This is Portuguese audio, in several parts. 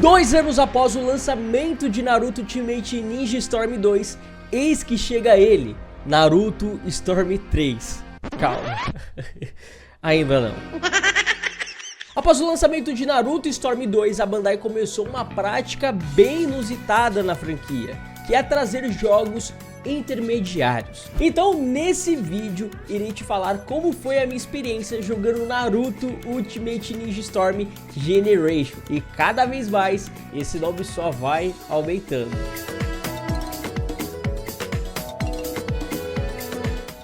2 anos após o lançamento de Naruto Ultimate Ninja Storm 2, eis que chega ele, Naruto Storm 3. Calma, ainda não. Após o lançamento de Naruto Storm 2, a Bandai começou uma prática bem inusitada na franquia, que é trazer jogos intermediários. Então nesse vídeo irei te falar como foi a minha experiência jogando Naruto Ultimate Ninja Storm Generation, e cada vez mais esse nome só vai aumentando.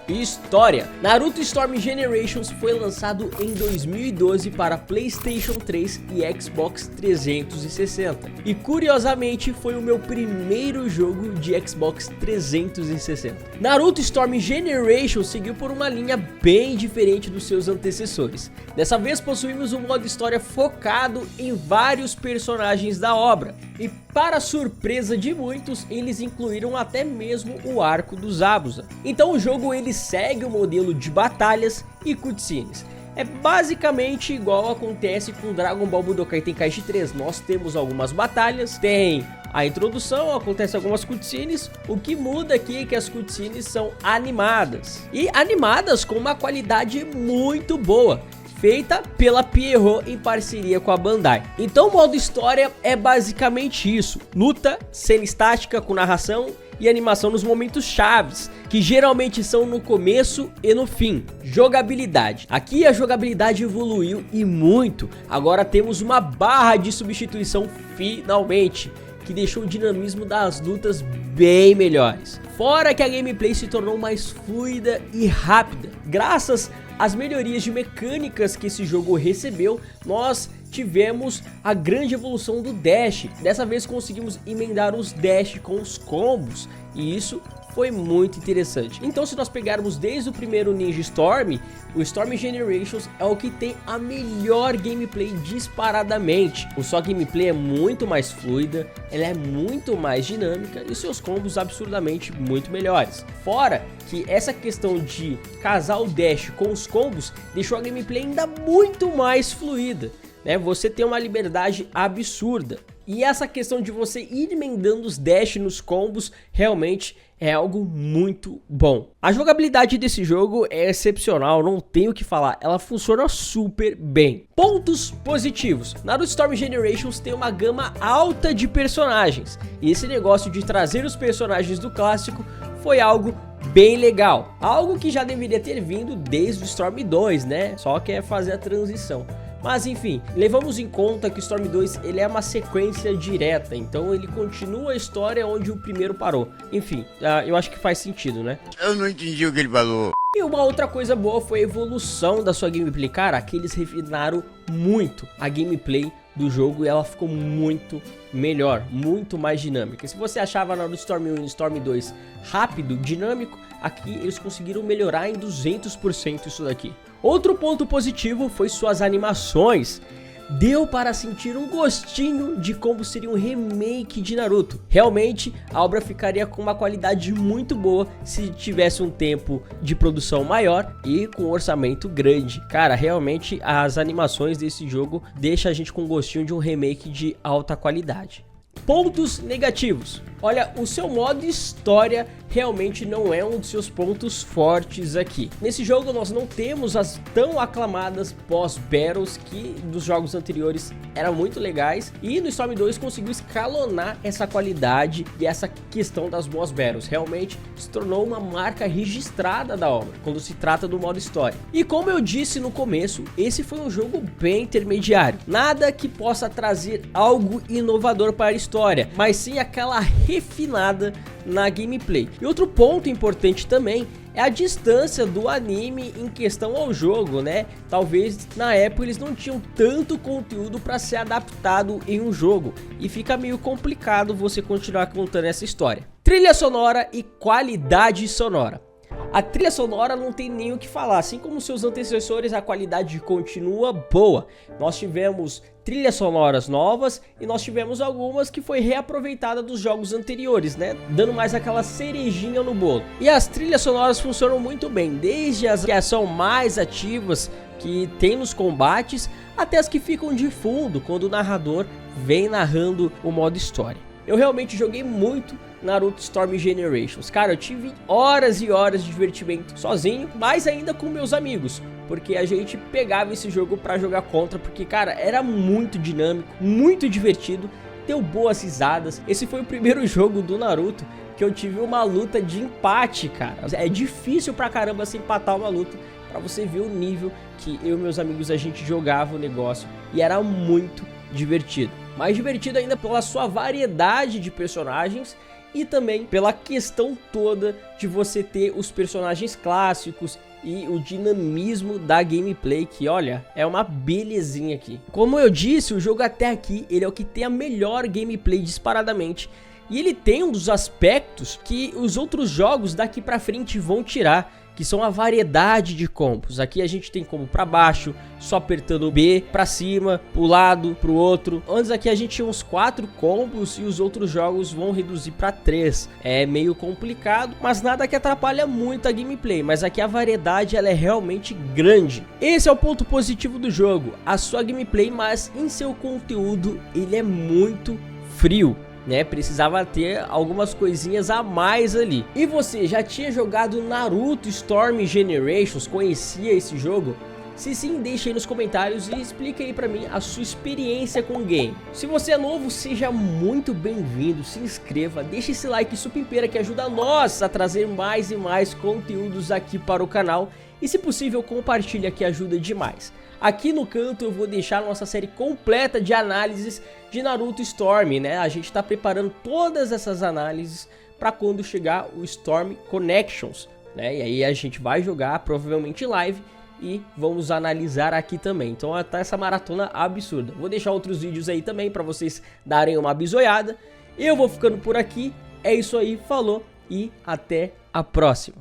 História: Naruto Storm Generations foi lançado em 2012 para PlayStation 3 e Xbox 360. E curiosamente foi o meu primeiro jogo de Xbox 360. Naruto Storm Generations seguiu por uma linha bem diferente dos seus antecessores. Dessa vez possuímos um modo história focado em vários personagens da obra. E para surpresa de muitos, eles incluíram até mesmo o arco dos Zabuza. Então o jogo ele segue o modelo de batalhas e cutscenes. É basicamente igual acontece com Dragon Ball Budokai Tenkaichi 3. Nós temos algumas batalhas, tem a introdução, acontece algumas cutscenes. O que muda aqui é que as cutscenes são animadas. E animadas com uma qualidade muito boa, feita pela Pierrot em parceria com a Bandai. Então o modo história é basicamente isso: luta, cena estática com narração e animação nos momentos chaves, que geralmente são no começo e no fim. Jogabilidade: aqui a jogabilidade evoluiu e muito. Agora temos uma barra de substituição finalmente, que deixou o dinamismo das lutas bem melhores. Fora que a gameplay se tornou mais fluida e rápida. Graças às melhorias de mecânicas que esse jogo recebeu, nós tivemos a grande evolução do dash. Dessa vez conseguimos emendar os dash com os combos, e isso foi muito interessante. Então se nós pegarmos desde o primeiro Ninja Storm, o Storm Generations é o que tem a melhor gameplay disparadamente. A sua gameplay é muito mais fluida, ela é muito mais dinâmica e seus combos absurdamente muito melhores. Fora que essa questão de casar o dash com os combos deixou a gameplay ainda muito mais fluida, né? Você tem uma liberdade absurda. E essa questão de você ir emendando os dash nos combos realmente é algo muito bom. A jogabilidade desse jogo é excepcional, não tenho o que falar, ela funciona super bem. Pontos positivos: Naruto Storm Generations tem uma gama alta de personagens, e esse negócio de trazer os personagens do clássico foi algo bem legal. Algo que já deveria ter vindo desde o Storm 2, né? Só que é fazer a transição. Mas enfim, levamos em conta que o Storm 2 ele é uma sequência direta, então ele continua a história onde o primeiro parou. Enfim, eu acho que faz sentido, né? Eu não entendi o que ele falou. E uma outra coisa boa foi a evolução da sua gameplay. Cara, aqui eles refinaram muito a gameplay do jogo e ela ficou muito melhor, muito mais dinâmica. Se você achava Naruto Storm 1 e Storm 2 rápido, dinâmico, aqui eles conseguiram melhorar em 200% isso daqui. Outro ponto positivo foi suas animações. Deu para sentir um gostinho de como seria um remake de Naruto. Realmente a obra ficaria com uma qualidade muito boa se tivesse um tempo de produção maior e com um orçamento grande. Cara, realmente as animações desse jogo deixam a gente com um gostinho de um remake de alta qualidade. Pontos negativos: olha, o seu modo história realmente não é um dos seus pontos fortes aqui. Nesse jogo nós não temos as tão aclamadas boss battles que dos jogos anteriores eram muito legais, e no Storm 2 conseguiu escalonar essa qualidade e essa questão das boss battles. Realmente se tornou uma marca registrada da obra quando se trata do modo história. E como eu disse no começo, esse foi um jogo bem intermediário. Nada que possa trazer algo inovador para a história, mas sim aquela refinada na gameplay. E outro ponto importante também é a distância do anime em questão ao jogo, né? Talvez na época eles não tinham tanto conteúdo para ser adaptado em um jogo, e fica meio complicado você continuar contando essa história. Trilha sonora e qualidade sonora. A trilha sonora não tem nem o que falar, assim como seus antecessores, a qualidade continua boa. Nós tivemos trilhas sonoras novas e nós tivemos algumas que foi reaproveitada dos jogos anteriores, né? Dando mais aquela cerejinha no bolo. E as trilhas sonoras funcionam muito bem, desde as que são mais ativas que tem nos combates, até as que ficam de fundo quando o narrador vem narrando o modo história. Eu realmente joguei muito Naruto Storm Generations. Cara, eu tive horas e horas de divertimento sozinho, mas ainda com meus amigos, porque a gente pegava esse jogo pra jogar contra, porque, cara, era muito dinâmico, muito divertido, deu boas risadas. Esse foi o primeiro jogo do Naruto que eu tive uma luta de empate, cara. É difícil pra caramba se empatar uma luta, pra você ver o nível que eu e meus amigos a gente jogava o negócio, e era muito divertido. Mais divertido ainda pela sua variedade de personagens e também pela questão toda de você ter os personagens clássicos e o dinamismo da gameplay, que olha, é uma belezinha aqui. Como eu disse, o jogo até aqui, ele é o que tem a melhor gameplay disparadamente, e ele tem um dos aspectos que os outros jogos daqui pra frente vão tirar, que são a variedade de combos. Aqui a gente tem combo pra baixo, só apertando B, pra cima, pro lado, pro outro. Antes aqui a gente tinha uns 4 combos e os outros jogos vão reduzir pra 3. É meio complicado, mas nada que atrapalha muito a gameplay. Mas aqui a variedade ela é realmente grande. Esse é o ponto positivo do jogo, a sua gameplay, mas em seu conteúdo ele é muito frio, né? Precisava ter algumas coisinhas a mais ali. E você já tinha jogado Naruto Storm Generations? Conhecia esse jogo? Se sim, deixa aí nos comentários e explica aí pra mim a sua experiência com o game. Se você é novo, seja muito bem-vindo, se inscreva, deixa esse like supimpeira que ajuda nós a trazer mais e mais conteúdos aqui para o canal. E se possível, compartilha que ajuda demais. Aqui no canto eu vou deixar a nossa série completa de análises de Naruto Storm, né? A gente tá preparando todas essas análises para quando chegar o Storm Connections, né? E aí a gente vai jogar provavelmente live e vamos analisar aqui também. Então tá essa maratona absurda. Vou deixar outros vídeos aí também para vocês darem uma bisoiada. Eu vou ficando por aqui. É isso aí, falou e até a próxima.